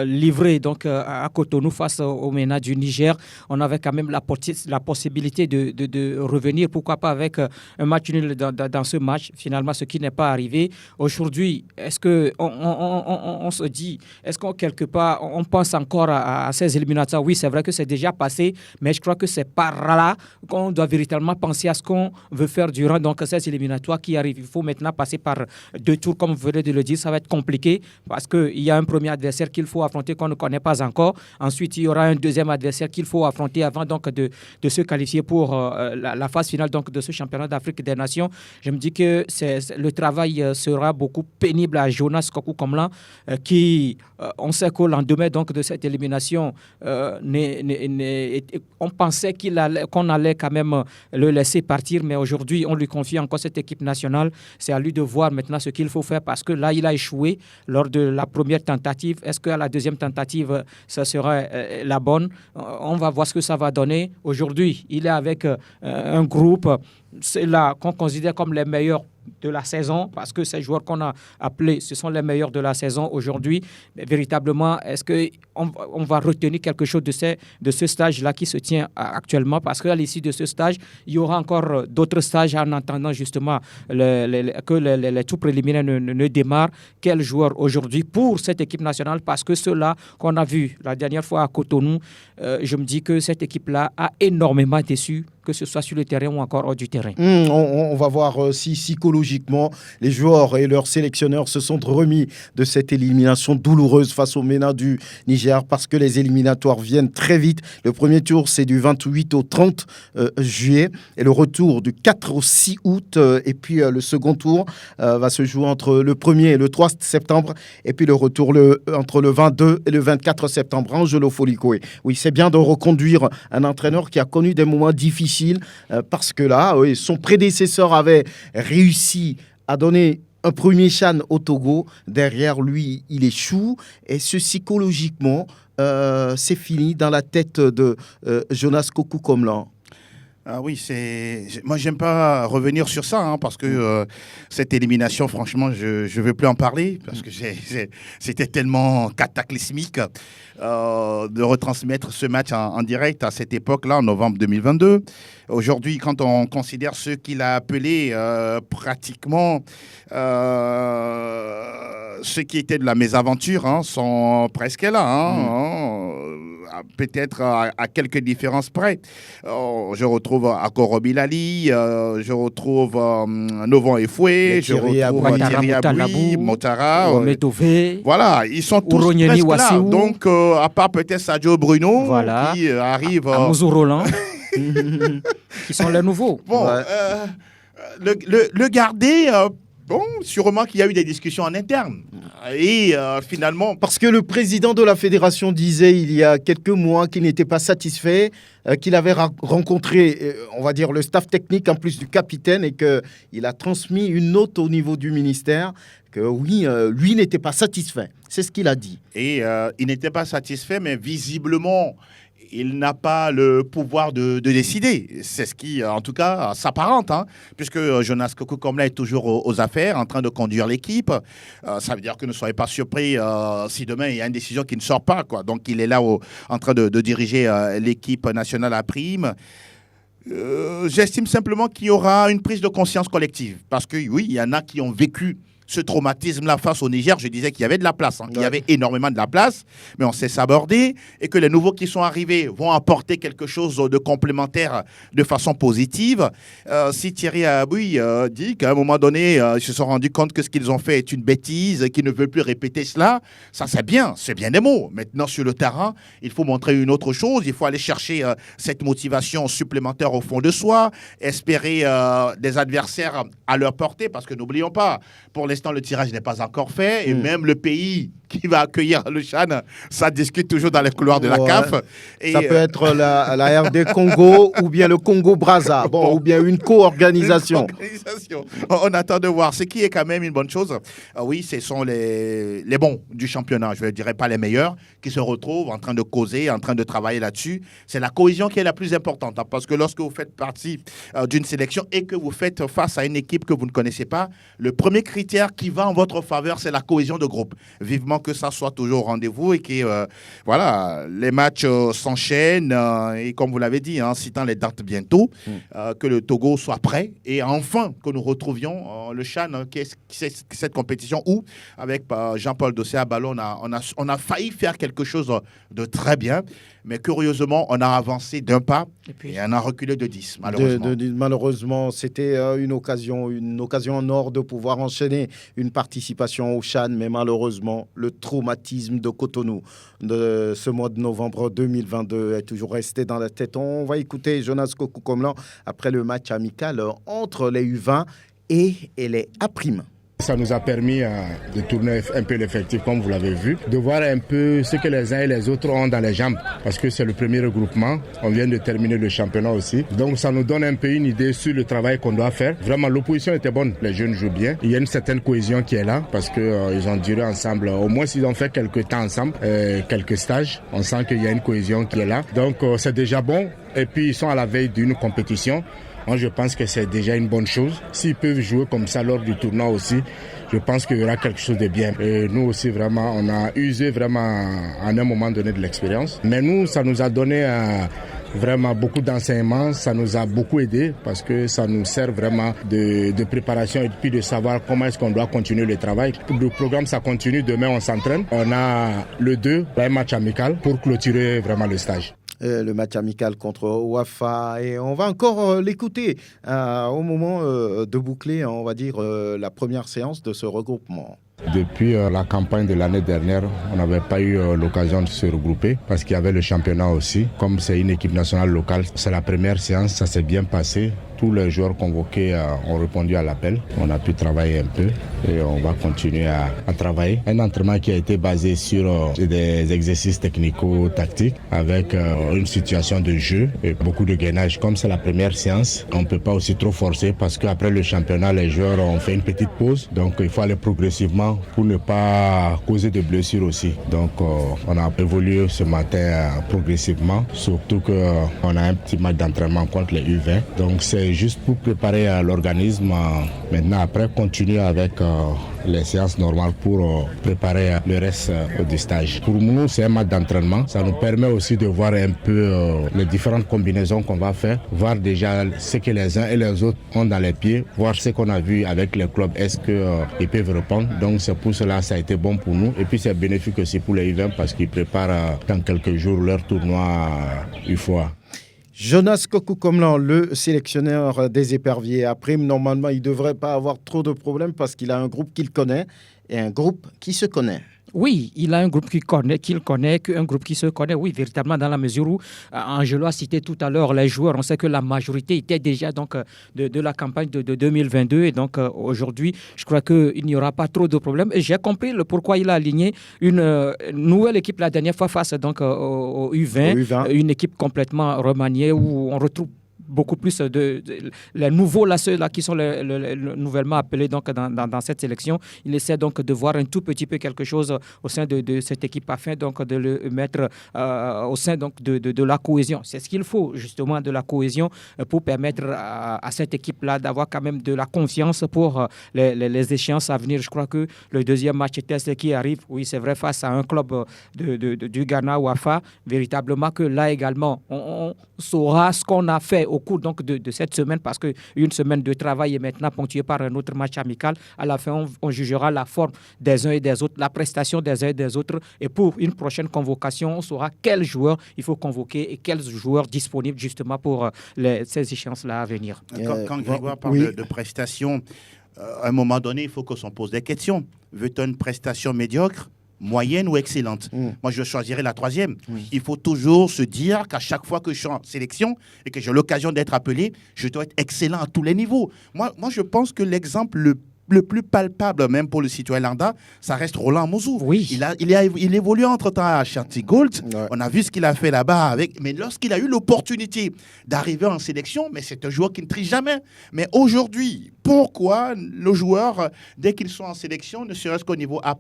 livré donc, à Cotonou face au MENA du Niger. On avait quand même la possibilité de revenir, pourquoi pas avec un match nul dans ce match, finalement, ce qui n'est pas arrivé. Aujourd'hui, est-ce qu'on se dit, est-ce qu'on quelque part, on pense encore à ces éliminatoires? Oui, c'est vrai que c'est déjà passé, mais je crois que c'est par là qu'on doit véritablement penser à ce qu'on veut faire durant donc, ces éliminatoires qui arrivent. Il faut maintenant passer par 2 tours, comme vous venez de le dire. Ça va être compliqué parce qu'il y a un premier adversaire qu'il faut affronter qu'on ne connaît pas encore. Ensuite, il y aura un deuxième adversaire qu'il faut affronter avant donc, de se qualifier pour la phase finale donc, de ce championnat d'Afrique des Nations. Je me dis que le travail sera beaucoup pénible à Jonas Kokou-Komlan qui, on sait qu'au lendemain donc, de cette élimination, on pensait qu'on allait quand même le laisser partir, mais aujourd'hui, on lui confie encore cette équipe nationale. C'est à lui de voir maintenant ce qu'il faut faire parce que là, il a échoué lors de la première tentative. Est-ce qu'à la deuxième tentative, ça serait la bonne? On va voir ce que ça va donner. Aujourd'hui, il est avec un groupe, c'est là qu'on considère comme les meilleurs de la saison, parce que ces joueurs qu'on a appelés, ce sont les meilleurs de la saison aujourd'hui. Mais véritablement, est-ce qu'on va retenir quelque chose de ce stage-là qui se tient actuellement? Parce qu'à l'issue de ce stage, il y aura encore d'autres stages en attendant justement que les tours préliminaires ne démarrent. Quel joueur aujourd'hui pour cette équipe nationale? Parce que ceux-là qu'on a vus la dernière fois à Cotonou, je me dis que cette équipe-là a énormément déçu, que ce soit sur le terrain ou encore hors du terrain. On va voir si psychologiquement les joueurs et leurs sélectionneurs se sont remis de cette élimination douloureuse face au MENA du Niger, parce que les éliminatoires viennent très vite. Le premier tour, c'est du 28 au 30 juillet et le retour du 4 au 6 août. Et puis le second tour va se jouer entre le 1er et le 3 septembre. Et puis le retour entre le 22 et le 24 septembre. Angelo Folikoué. Oui, c'est bien de reconduire un entraîneur qui a connu des moments difficiles. Parce que là, oui, son prédécesseur avait réussi à donner un premier CHAN au Togo. Derrière lui, il échoue. Et ce, psychologiquement, c'est fini dans la tête de Jonas Kokou Komlan. Ah oui, moi j'aime pas revenir sur ça parce que cette élimination, franchement, je veux plus en parler parce que c'était tellement cataclysmique de retransmettre ce match en direct à cette époque-là, en novembre 2022. Aujourd'hui, quand on considère ce qu'il a appelé pratiquement ceux qui étaient de la mésaventure sont presque là. Peut-être à quelques différences près. Je retrouve Akoro Bilali, je retrouve Novon Efoué, je retrouve Thierry Aboui, Motara. Voilà, ils sont tous presque là. Donc, à part peut-être Sadio Bruno, voilà, qui arrive... Amouzou Roland, qui sont les nouveaux. Bon, le garder... Bon, sûrement qu'il y a eu des discussions en interne. Et finalement... Parce que le président de la fédération disait il y a quelques mois qu'il n'était pas satisfait, qu'il avait rencontré, on va dire, le staff technique en plus du capitaine et qu'il a transmis une note au niveau du ministère que oui, lui n'était pas satisfait. C'est ce qu'il a dit. Et il n'était pas satisfait, mais visiblement... il n'a pas le pouvoir de décider. C'est ce qui, en tout cas, s'apparente, puisque Jonas Kokou Komlan est toujours aux affaires, en train de conduire l'équipe. Ça veut dire que ne soyez pas surpris si demain il y a une décision qui ne sort pas, quoi. Donc il est là en train de diriger l'équipe nationale à prime. J'estime simplement qu'il y aura une prise de conscience collective, parce que oui, il y en a qui ont vécu ce traumatisme-là face au Niger. Je disais qu'il y avait de la place. Il y avait énormément de la place, mais on sait s'aborder et que les nouveaux qui sont arrivés vont apporter quelque chose de complémentaire de façon positive. Si Thierry Aboui dit qu'à un moment donné, ils se sont rendus compte que ce qu'ils ont fait est une bêtise, qu'ils ne veulent plus répéter cela, ça c'est bien des mots. Maintenant, sur le terrain, il faut montrer une autre chose. Il faut aller chercher cette motivation supplémentaire au fond de soi, espérer des adversaires à leur portée, parce que n'oublions pas, pour l'instant, le tirage n'est pas encore fait et même le pays qui va accueillir le CHAN, ça discute toujours dans les couloirs de la CAF. Et ça peut être la RD Congo ou bien le Congo-Brazza, ou bien une co-organisation. On attend de voir. Ce qui est quand même une bonne chose, oui, ce sont les bons du championnat, je ne dirais pas les meilleurs, qui se retrouvent en train de causer, en train de travailler là-dessus. C'est la cohésion qui est la plus importante, parce que lorsque vous faites partie d'une sélection et que vous faites face à une équipe que vous ne connaissez pas, le premier critère qui va en votre faveur, c'est la cohésion de groupe. Vivement que ça soit toujours au rendez-vous et que voilà, les matchs s'enchaînent et comme vous l'avez dit, citant les dates bientôt, que le Togo soit prêt et enfin que nous retrouvions le CHAN, qui est cette compétition où, avec Jean-Paul Dossé à ballon, on a failli faire quelque chose de très bien, mais curieusement, on a avancé d'un pas et on a reculé de 10, malheureusement. Malheureusement, c'était une occasion en or de pouvoir enchaîner une participation au CHAN, mais malheureusement, le traumatisme de Cotonou de ce mois de novembre 2022 est toujours resté dans la tête. On va écouter Jonas Kokou Komlan après le match amical entre les U20 et les A'. Ça nous a permis de tourner un peu l'effectif, comme vous l'avez vu, de voir un peu ce que les uns et les autres ont dans les jambes, parce que c'est le premier regroupement. On vient de terminer le championnat aussi. Donc ça nous donne un peu une idée sur le travail qu'on doit faire. Vraiment, l'opposition était bonne. Les jeunes jouent bien. Il y a une certaine cohésion qui est là, parce qu'ils ont duré ensemble. Au moins, s'ils ont fait quelques temps ensemble, quelques stages, on sent qu'il y a une cohésion qui est là. Donc c'est déjà bon. Et puis, ils sont à la veille d'une compétition. Moi, je pense que c'est déjà une bonne chose. S'ils peuvent jouer comme ça lors du tournoi aussi, je pense qu'il y aura quelque chose de bien. Et nous aussi, vraiment, on a usé vraiment à un moment donné de l'expérience. Mais nous, ça nous a donné vraiment beaucoup d'enseignements, ça nous a beaucoup aidé parce que ça nous sert vraiment de préparation et puis de savoir comment est-ce qu'on doit continuer le travail. Le programme, ça continue. Demain, on s'entraîne. On a le 2, un match amical pour clôturer vraiment le stage. Le match amical contre Wafa, et on va encore l'écouter au moment de boucler, on va dire, la première séance de ce regroupement. Depuis la campagne de l'année dernière, on n'avait pas eu l'occasion de se regrouper parce qu'il y avait le championnat aussi. Comme c'est une équipe nationale locale, c'est la première séance, ça s'est bien passé. Tous les joueurs convoqués ont répondu à l'appel. On a pu travailler un peu et on va continuer à travailler. Un entraînement qui a été basé sur des exercices technico-tactiques avec une situation de jeu et beaucoup de gainage. Comme c'est la première séance, on ne peut pas aussi trop forcer parce qu'après le championnat, les joueurs ont fait une petite pause. Donc il faut aller progressivement pour ne pas causer de blessures aussi. Donc on a évolué ce matin progressivement, surtout qu'on a un petit match d'entraînement contre les U20. Donc c'est juste pour préparer l'organisme. Maintenant, après, continuer avec les séances normales pour préparer le reste du stage. Pour nous, c'est un match d'entraînement. Ça nous permet aussi de voir un peu les différentes combinaisons qu'on va faire, voir déjà ce que les uns et les autres ont dans les pieds, voir ce qu'on a vu avec les clubs, est-ce qu'ils peuvent répondre. Donc, c'est pour cela ça a été bon pour nous. Et puis, c'est bénéfique aussi pour les U20 parce qu'ils préparent dans quelques jours leur tournoi UFOA. Jonas Kokou-Komlan, le sélectionneur des éperviers à Prime, normalement, il ne devrait pas avoir trop de problèmes parce qu'il a un groupe qu'il connaît et un groupe qui se connaît. Oui, il a un groupe qu'il connaît, un groupe qui se connaît, oui, véritablement, dans la mesure où, Angelo a cité tout à l'heure les joueurs, on sait que la majorité était déjà donc, de la campagne de 2022, et donc aujourd'hui, je crois qu'il n'y aura pas trop de problèmes. Et j'ai compris pourquoi il a aligné une nouvelle équipe la dernière fois face donc, au U20, une équipe complètement remaniée où on retrouve beaucoup plus les nouveaux là, ceux-là qui sont nouvellement appelés donc, dans cette sélection. Il essaie donc de voir un tout petit peu quelque chose au sein de cette équipe afin donc, de le mettre au sein donc, de la cohésion. C'est ce qu'il faut, justement, de la cohésion pour permettre à cette équipe-là d'avoir quand même de la confiance pour les échéances à venir. Je crois que le deuxième match test qui arrive, oui, c'est vrai, face à un club du Ghana, Wafa, véritablement que là également, on saura ce qu'on a fait au cours donc, de cette semaine, parce qu'une semaine de travail est maintenant ponctuée par un autre match amical. À la fin, on jugera la forme des uns et des autres, la prestation des uns et des autres. Et pour une prochaine convocation, on saura quels joueurs il faut convoquer et quels joueurs disponibles justement pour ces échéances-là à venir. Quand Grégoire parle de prestations, à un moment donné, il faut qu'on s'en pose des questions. Veut-on une prestation médiocre, moyenne ou excellente? Moi, je choisirais la troisième. Il faut toujours se dire qu'à chaque fois que je suis en sélection et que j'ai l'occasion d'être appelé, je dois être excellent à tous les niveaux. Moi, je pense que l'exemple le plus palpable, même pour le citoyen Landa, ça reste Roland Mozou. Oui. Il évolue entre-temps à Ashanti Gold. Ouais. On a vu ce qu'il a fait là-bas. Mais lorsqu'il a eu l'opportunité d'arriver en sélection, mais c'est un joueur qui ne triche jamais. Mais aujourd'hui, pourquoi nos joueurs, dès qu'ils sont en sélection, ne serait-ce qu'au niveau A',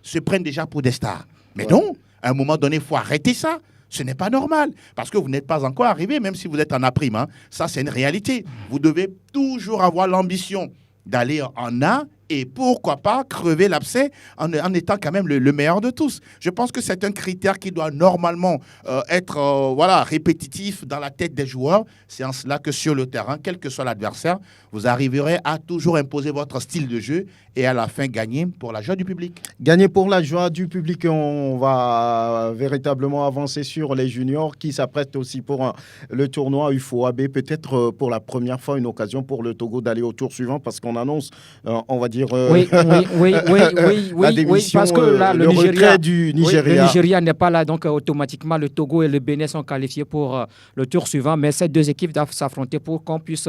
se prennent déjà pour des stars? Mais non, à un moment donné, il faut arrêter ça. Ce n'est pas normal, parce que vous n'êtes pas encore arrivé, même si vous êtes en A'. Ça, c'est une réalité. Vous devez toujours avoir l'ambition d'aller en A et pourquoi pas crever l'abcès en étant quand même le meilleur de tous. Je pense que c'est un critère qui doit normalement être répétitif dans la tête des joueurs. C'est en cela que sur le terrain, quel que soit l'adversaire, vous arriverez à toujours imposer votre style de jeu et à la fin gagner pour la joie du public. Gagner pour la joie du public. On va véritablement avancer sur les juniors qui s'apprêtent aussi pour le tournoi UFOAB. Peut-être pour la première fois une occasion pour le Togo d'aller au tour suivant parce qu'on annonce, on va dire, oui, parce que là, le retrait du Nigeria. Le Nigeria n'est pas là, donc automatiquement le Togo et le Bénin sont qualifiés pour le tour suivant. Mais ces deux équipes doivent s'affronter pour qu'on puisse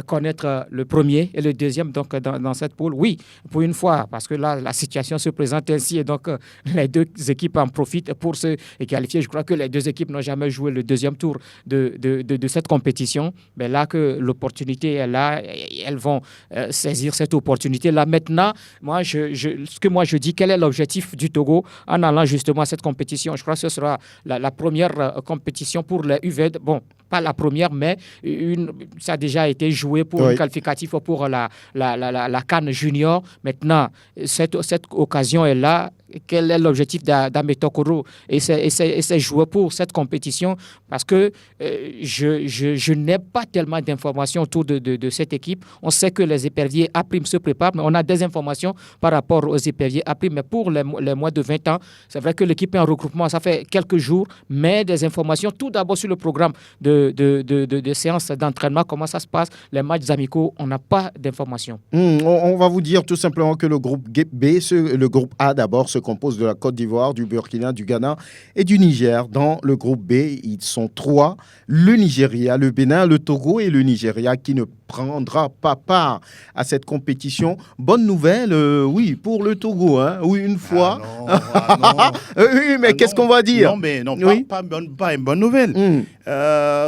connaître le premier et le deuxième donc, dans cette poule. Oui, pour une fois, parce que là, la situation se présente ainsi et donc les deux équipes en profitent pour se qualifier. Je crois que les deux équipes n'ont jamais joué le deuxième tour de cette compétition. Mais là que l'opportunité est là, elles vont saisir cette opportunité-là là. Maintenant, ce que moi je dis, quel est l'objectif du Togo en allant justement à cette compétition? Je crois que ce sera la première compétition pour les U20. Bon, pas la première, mais ça a déjà été joué pour un qualificatif pour la CAN Junior. Maintenant, cette occasion est là. Quel est l'objectif d'Ametokoro et ses joueurs pour cette compétition? Parce que je n'ai pas tellement d'informations autour de cette équipe. On sait que les éperviers A' se préparent, mais on a des informations par rapport aux éperviers A'. Mais pour les moins de 20 ans, c'est vrai que l'équipe est en regroupement, ça fait quelques jours, mais des informations tout d'abord sur le programme de séances d'entraînement, comment ça se passe, les matchs amicaux, on n'a pas d'informations. On va vous dire tout simplement que le groupe B, le groupe A d'abord, se compose de la Côte d'Ivoire, du Burkina, du Ghana et du Niger. Dans le groupe B, ils sont 3, le Nigeria, le Bénin, le Togo et le Nigeria qui ne prendra pas part à cette compétition. Bonne nouvelle, oui, pour le Togo, hein. Oui, une fois. Oui, mais qu'est-ce qu'on va dire? Non, mais non, oui. pas une bonne nouvelle.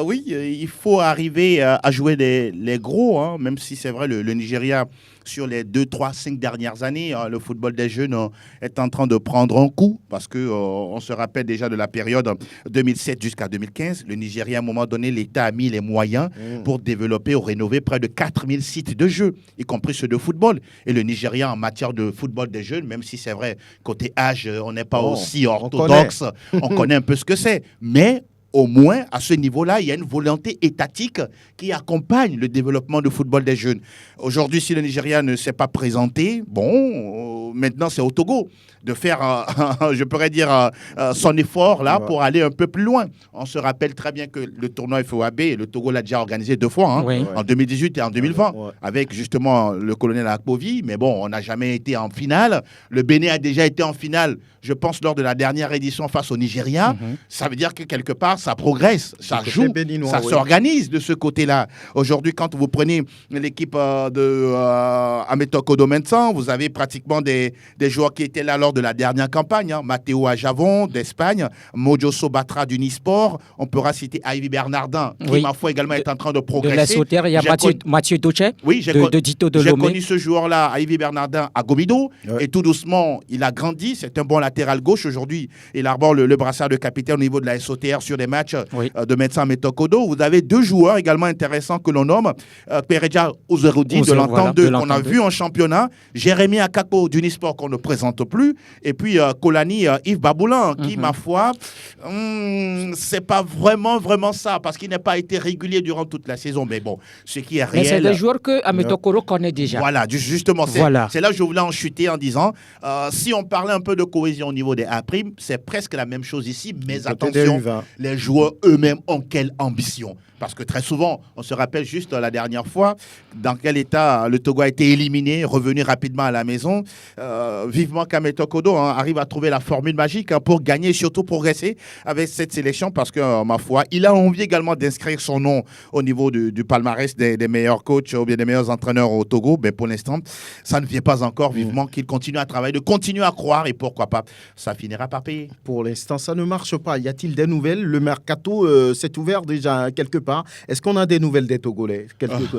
Oui, il faut arriver à jouer les gros, hein, même si c'est vrai, le Nigeria, sur les 2, 3, 5 dernières années, le football des jeunes est en train de prendre un coup parce qu'on se rappelle déjà de la période 2007 jusqu'à 2015. Le Nigeria, à un moment donné, l'État a mis les moyens pour développer ou rénover près de 4000 sites de jeux, y compris ceux de football. Et le Nigeria, en matière de football des jeunes, même si c'est vrai, côté âge, on n'est pas aussi orthodoxe, on connaît un peu ce que c'est. Mais au moins, à ce niveau-là, il y a une volonté étatique qui accompagne le développement du football des jeunes. Aujourd'hui, si le Nigeria ne s'est pas présenté, bon, maintenant c'est au Togo de faire, je pourrais dire, son effort là pour aller un peu plus loin. On se rappelle très bien que le tournoi FOAB, le Togo l'a déjà organisé 2 fois, en 2018 et en 2020, avec justement le colonel Akpovi, mais bon, on n'a jamais été en finale. Le Bénin a déjà été en finale, je pense, lors de la dernière édition face au Nigeria. Ça veut dire que quelque part, ça progresse, ça joue, ça s'organise de ce côté-là. Aujourd'hui, quand vous prenez l'équipe de Ametokoro Mensan, vous avez pratiquement des joueurs qui étaient là lors de la dernière campagne. Matteo Ajavon d'Espagne, Mojo Sobatra du Nisport. On pourra citer Ivy Bernardin, qui, ma foi, également est en train de progresser. De la Sauterre, il y a Mathieu Doche, de Dito de Lomé. J'ai connu ce joueur-là, Ivy Bernardin, à Gomido. Et tout doucement, il a grandi. C'est un bon latéral gauche. Aujourd'hui, il arbore le brassard de capitaine au niveau de la SOTR sur des matchs de Médecin Metokodo. Vous avez 2 joueurs également intéressants que l'on nomme. Pereja Ozerudi de l'Entente 2 qu'on a vu en championnat. Jérémy Akako du Nisport qu'on ne présente plus. Et puis Kolani Yves Baboulin qui, ma foi, c'est pas vraiment ça parce qu'il n'a pas été régulier durant toute la saison. Mais bon, ce qui est réel. Mais c'est des joueurs que Ametokoro connaît déjà. Voilà, justement. C'est là que je voulais en chuter en disant si on parlait un peu de cohésion au niveau des A', c'est presque la même chose ici. Mais attention, les joueurs eux-mêmes ont quelle ambition? Parce que très souvent, on se rappelle juste la dernière fois dans quel état le Togo a été éliminé, revenu rapidement à la maison. Vivement qu'Ametokodo arrive à trouver la formule magique pour gagner et surtout progresser avec cette sélection parce que, ma foi, il a envie également d'inscrire son nom au niveau du palmarès des meilleurs coachs ou bien des meilleurs entraîneurs au Togo. Mais pour l'instant, ça ne vient pas encore. Vivement qu'il continue à travailler, de continuer à croire et pourquoi pas, ça finira par payer. Pour l'instant, ça ne marche pas. Y a-t-il des nouvelles? Le mercato s'est ouvert déjà quelque part. Est-ce qu'on a des nouvelles des Togolais?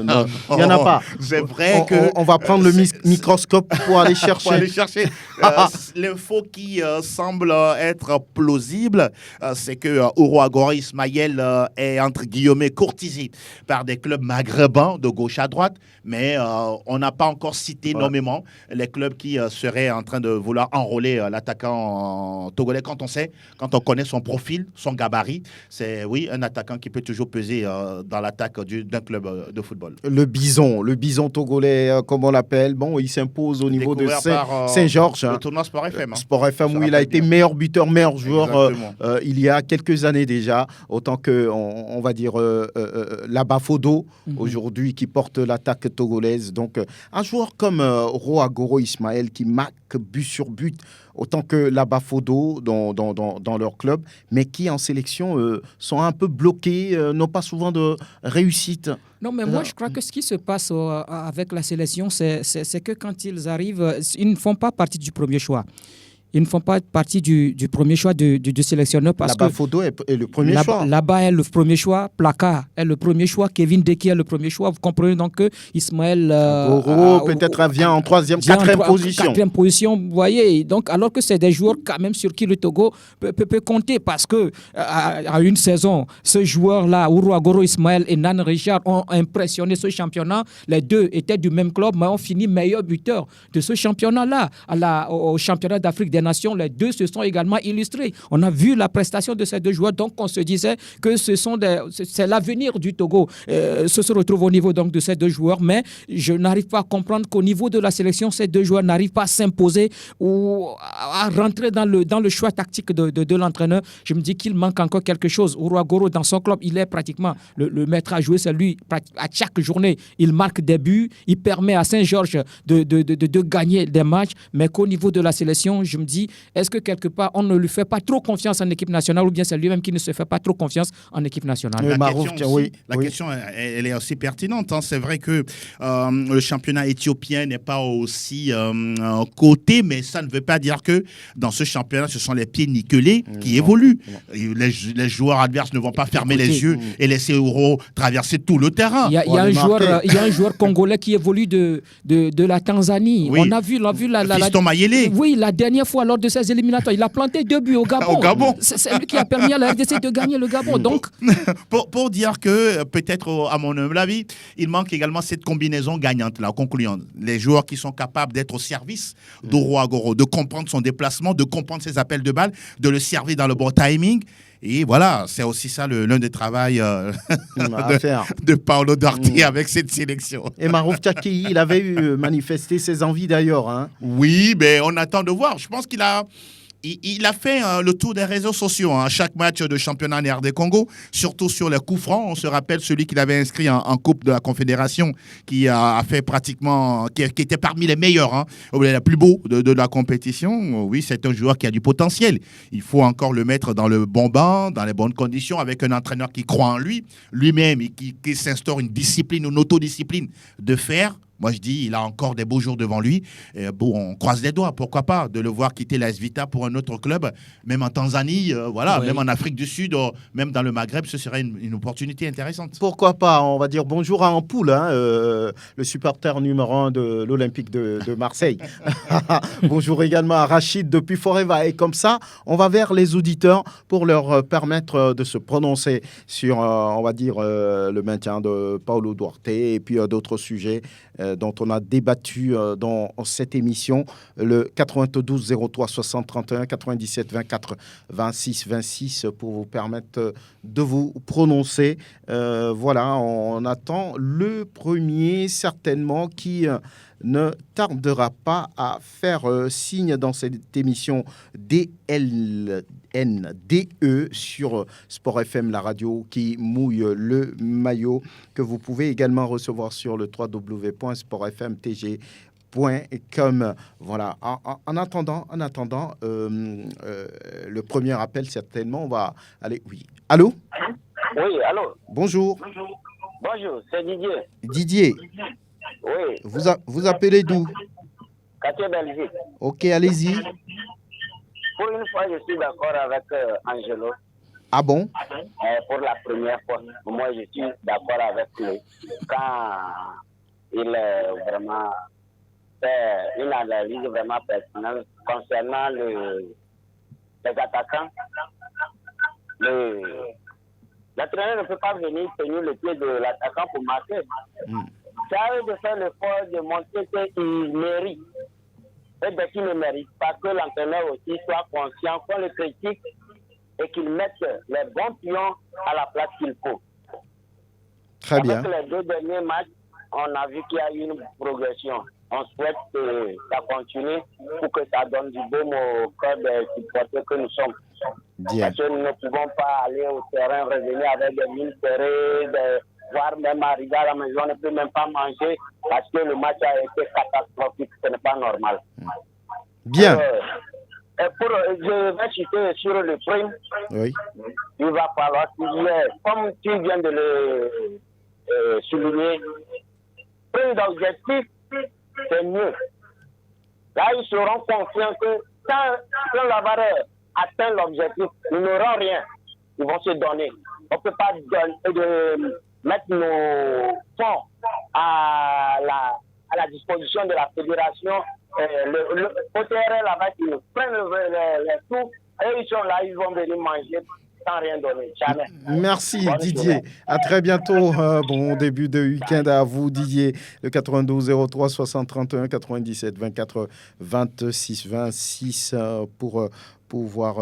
Non, il n'y en a pas. C'est vrai on va prendre le microscope pour aller chercher. L'info qui semble être plausible, c'est que Ouro Agora Ismaël est entre guillemets courtisé par des clubs maghrébins de gauche à droite, mais on n'a pas encore cité nommément les clubs qui seraient en train de vouloir enrôler l'attaquant togolais quand on connaît son profil, son gabarit. C'est un attaquant qui peut toujours peser dans l'attaque d'un club de football. Le bison togolais, comme on l'appelle, bon, il s'impose au niveau de Saint-Georges. Le tournoi Sport FM. Sport FM, où il a été meilleur buteur, meilleur joueur il y a quelques années déjà, autant que, on va dire, la Bafodo, aujourd'hui, qui porte l'attaque togolaise. Donc, un joueur comme Ouro Agora Ismaël, qui marque but sur but, autant que la Bafodo dans leur club, mais qui en sélection sont un peu bloqués, n'ont pas souvent de réussite. Non, mais moi, je crois que ce qui se passe avec la sélection, c'est que quand ils arrivent, ils ne font pas partie du premier choix. Ils ne font pas partie du premier choix du sélectionneur parce là-bas, que Fodo est le premier choix. Là-bas est le premier choix, Plaka est le premier choix, Kevin Deki est le premier choix. Vous comprenez donc que Ismaël Goro peut-être vient en troisième, quatrième position. Quatrième position, vous voyez. Donc, alors que c'est des joueurs quand même sur qui le Togo peut compter parce que à une saison, ce joueur-là, Ouro Agoro Ismaël et Nan Richard ont impressionné ce championnat. Les deux étaient du même club, mais ont fini meilleur buteur de ce championnat-là. Au championnat d'Afrique des Nations, les deux se sont également illustrés. On a vu la prestation de ces deux joueurs, donc on se disait que c'est l'avenir du Togo. Se retrouve au niveau donc de ces deux joueurs, mais je n'arrive pas à comprendre qu'au niveau de la sélection, ces deux joueurs n'arrivent pas à s'imposer ou à rentrer dans le choix tactique de l'entraîneur. Je me dis qu'il manque encore quelque chose. Ouro Agoro, dans son club, il est pratiquement le maître à jouer, c'est lui. À chaque journée, il marque des buts, il permet à Saint-Georges de gagner des matchs, mais qu'au niveau de la sélection, je me dis, est-ce que quelque part, on ne lui fait pas trop confiance en équipe nationale ou bien c'est lui-même qui ne se fait pas trop confiance en équipe nationale? La question, elle est aussi pertinente. Hein. C'est vrai que le championnat éthiopien n'est pas aussi coté, mais ça ne veut pas dire que dans ce championnat, ce sont les pieds nickelés qui évoluent. Les joueurs adverses ne vont pas fermer les yeux et laisser Ouro traverser tout le terrain. Il y a un joueur congolais qui évolue de la Tanzanie. Oui. On a vu Fiston Mayele. Oui, la dernière fois lors de ces éliminatoires, il a planté 2 buts au Gabon. C'est lui qui a permis à la RDC de gagner le Gabon. Donc, pour dire que peut-être, à mon humble avis, il manque également cette combinaison gagnante, là, concluante. Les joueurs qui sont capables d'être au service d'Ouro Agoro, de comprendre son déplacement, de comprendre ses appels de balle, de le servir dans le bon timing. Et voilà, c'est aussi ça l'un des travaux de Paolo Duarte avec cette sélection. Et Marouf Tchaki, il avait manifesté ses envies d'ailleurs. Hein. Oui, mais on attend de voir. Je pense qu'il a fait le tour des réseaux sociaux à chaque match de championnat RD Congo, surtout sur les coups francs. On se rappelle celui qu'il avait inscrit en Coupe de la Confédération, qui a fait pratiquement, qui était parmi les meilleurs, les plus beaux de la compétition. Oui, c'est un joueur qui a du potentiel. Il faut encore le mettre dans le bon banc, dans les bonnes conditions, avec un entraîneur qui croit en lui-même, et qui s'instaure une discipline, une autodiscipline de fer. Moi, je dis, il a encore des beaux jours devant lui. On croise les doigts, pourquoi pas, de le voir quitter l'AS Vita pour un autre club, même en Tanzanie, même en Afrique du Sud, même dans le Maghreb, ce serait une opportunité intéressante. Pourquoi pas, on va dire bonjour à Ampoule, le supporter numéro 1 de l'Olympique de Marseille. Bonjour également à Rachid depuis Forever. Et comme ça, on va vers les auditeurs pour leur permettre de se prononcer sur, on va dire, le maintien de Paolo Duarte et puis d'autres sujets dont on a débattu dans cette émission, le 92 03 60 31 97 24 26 26 pour vous permettre de vous prononcer. Voilà, on attend le premier certainement qui ne tardera pas à faire signe dans cette émission DLNDE sur Sport FM, la radio qui mouille le maillot, que vous pouvez également recevoir sur le www.sportfmtg.com. Voilà. En attendant, le premier appel, certainement, on va aller. Oui. Allô? Oui, allô? Bonjour. Bonjour, c'est Didier. Didier. Oui. Vous appelez d'où? Quartier Belgique. Ok, allez-y. Pour une fois, je suis d'accord avec Angelo. Ah bon? Pour la première fois, moi, je suis d'accord avec lui. Quand il vraiment fait une analyse vraiment personnelle concernant les attaquants, l'entraîneur ne peut pas venir tenir le pied de l'attaquant pour marquer. C'est à eux de faire l'effort de montrer qu'il mérite. Et dès qu'il ne mérite pas, que l'entraîneur aussi soit conscient qu'on le critique et qu'il mette les bons pions à la place qu'il faut. Très bien. Avec les 2 derniers matchs, on a vu qu'il y a eu une progression. On souhaite que ça continue pour que ça donne du baume au corps des supporters que nous sommes. Bien. Parce que nous ne pouvons pas aller au terrain, revenir avec des mille serrés, voire même arriver à la maison, on ne peut même pas manger parce que le match a été catastrophique. Ce n'est pas normal. Bien. Je vais citer sur le prime. Oui. Il va falloir, comme tu viens de le souligner, prime d'objectif, c'est mieux. Là, ils seront confiants que Quand la barre atteint l'objectif, nous n'aurons rien. Ils vont se donner. On ne peut pas mettre nos fonds à la disposition de la fédération. Au terrain là-bas, ils nous prennent les sous et ils sont là, ils vont venir manger sans rien donner. Jamais. Merci Bonne Didier. journée. À très bientôt. Bon début de week-end à vous Didier. Le 92 03 60 31 97 24 26 26 pour pouvoir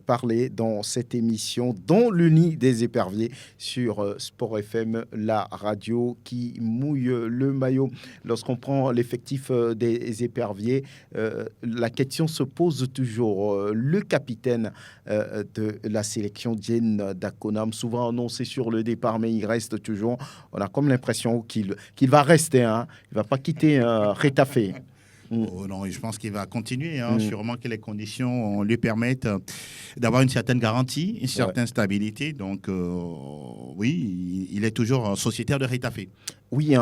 parler dans cette émission, dans le nid des éperviers sur Sport FM, la radio qui mouille le maillot. Lorsqu'on prend l'effectif des éperviers, la question se pose toujours. Le capitaine de la sélection, Diène Dakonam, souvent annoncé sur le départ, mais il reste toujours. On a comme l'impression qu'il va rester. Hein. Il ne va pas quitter Retafe. Oh non, je pense qu'il va continuer, sûrement que les conditions lui permettent d'avoir une certaine garantie, une certaine stabilité. Donc, oui, il est toujours sociétaire de Retafe. Oui,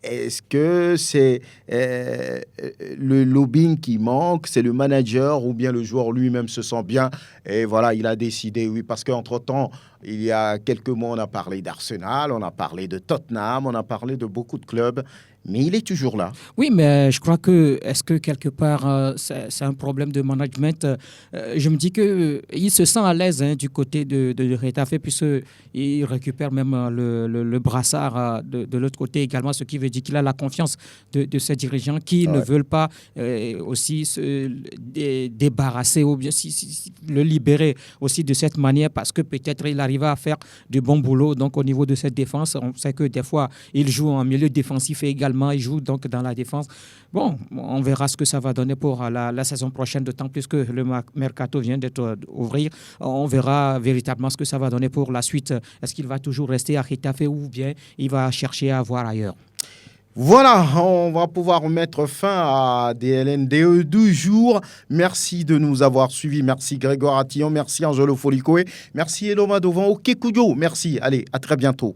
est-ce que c'est le lobbying qui manque, c'est le manager ou bien le joueur lui-même se sent bien et voilà, il a décidé, oui, parce qu'entre-temps, il y a quelques mois, on a parlé d'Arsenal, on a parlé de Tottenham, on a parlé de beaucoup de clubs, mais il est toujours là. Oui, mais je crois que, est-ce que quelque part, c'est un problème de management? Je me dis qu'il se sent à l'aise du côté de Retafe, puisqu'il récupère même le brassard de l'autre côté également, ce qui veut dire qu'il a la confiance de ses dirigeants qui ne veulent pas aussi se débarrasser ou bien le libérer aussi de cette manière, parce que peut-être il arrive à faire du bon boulot. Donc, au niveau de cette défense, on sait que des fois, il joue en milieu défensif et également il joue donc dans la défense. Bon, on verra ce que ça va donner pour la saison prochaine, d'autant plus que le mercato vient d'être ouvert. On verra véritablement ce que ça va donner pour la suite. Est-ce qu'il va toujours rester à Retafe ou bien il va chercher à voir ailleurs? Voilà, on va pouvoir mettre fin à DLNDE 2 jours. Merci de nous avoir suivis. Merci Grégoire Attillon, merci Angelo Folicoé, merci Eloma Dovan Okekudio. Merci, allez, à très bientôt.